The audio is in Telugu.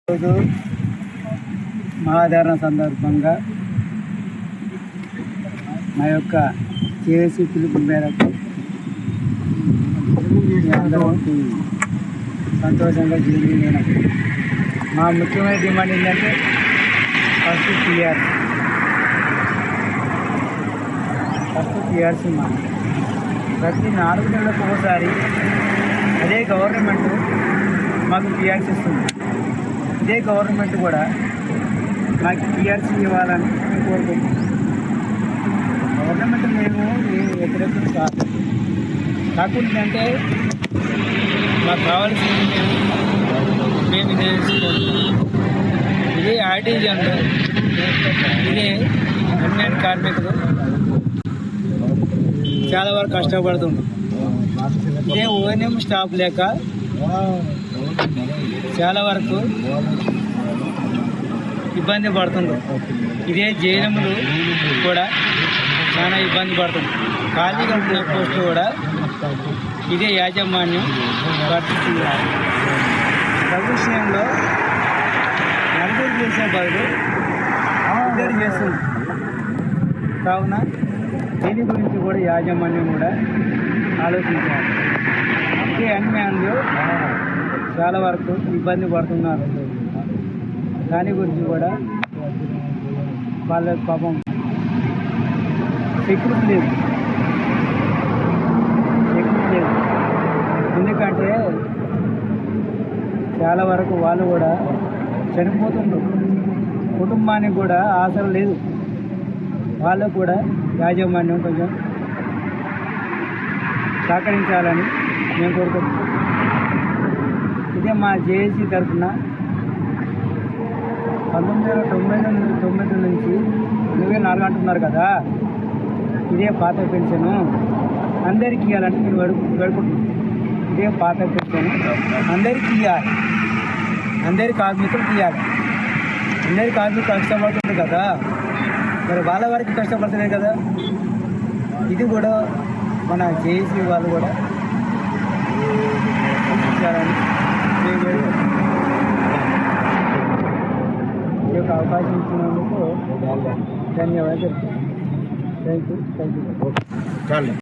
రోజు మహాధారణ సందర్భంగా మా యొక్క చేసి పిలుపు మేరకు అందరం సంతోషంగా జరిగిన మా ముఖ్యమైన డిమాండ్ ఏంటంటే ఫస్ట్ టీఆర్సీ మా ప్రతి 4 నెలలకు ఒకసారి అదే గవర్నమెంట్ మాకు టీఆర్సీ ఇస్తుంది. ఇదే గవర్నమెంట్ కూడా మాకు టీఆర్సీ ఇవ్వాలని మేము కోరుకుంటున్నాం. గవర్నమెంట్ మేము వ్యతిరేకం కాదు, కాకుండా అంటే మాకు కావాల్సింది మేము ఇదే ఇదే ఆర్టిజన్, ఇదే అన్యాయ కార్మికులు చాలా వరకు కష్టపడుతుంది. ఇదే ఓఎన్ఎం స్టాఫ్ లేక చాలా వరకు ఇబ్బంది పడుతుంది. ఇదే జైనములు కూడా చాలా ఇబ్బంది పడుతుంది. ఖాళీగా ఉన్న పోస్టు కూడా ఇదే యాజమాన్యం వర్తిస్తున్నారు. ప్రభుత్వంలో నలుగురు చేసే బదులు 2 చేస్తుంది. కావున దీని గురించి కూడా యాజమాన్యం కూడా ఆలోచించాలి. ఇదే అన్యాయంలో చాలా వరకు ఇబ్బంది పడుతున్నారు. దాని గురించి కూడా వాళ్ళ పాపం సెక్యూరిటీ లేదు. ఎందుకంటే చాలా వరకు వాళ్ళు కూడా చనిపోతున్నారు. కుటుంబానికి కూడా ఆసర లేదు. వాళ్ళకు కూడా యాజమాన్యం కొంచెం సహకరించాలని మేము కోరుకుంటున్నాం. ఇదే మా జేఏసీ తరఫున 1999 నుంచి 2004 అంటున్నారు కదా, ఇదే పాత పెన్షను అందరికీ ఇవ్వాలని మేము వేడుకుంటున్నాం. ఇదే పాత పెన్షన్ అందరికీ ఇవ్వాలి, అందరి కార్మికులకు ఇవ్వాలి. అందరి కార్మికులు కష్టపడుతుంది కదా, మరి వాళ్ళ వరకు కష్టపడుతున్నాయి కదా. ఇది కూడా మన జేఏసీ వాళ్ళు కూడా ఇచ్చారని ఈ యొక్క అవకాశం ఇచ్చినందుకు ధన్యవాదాలు. Thank you.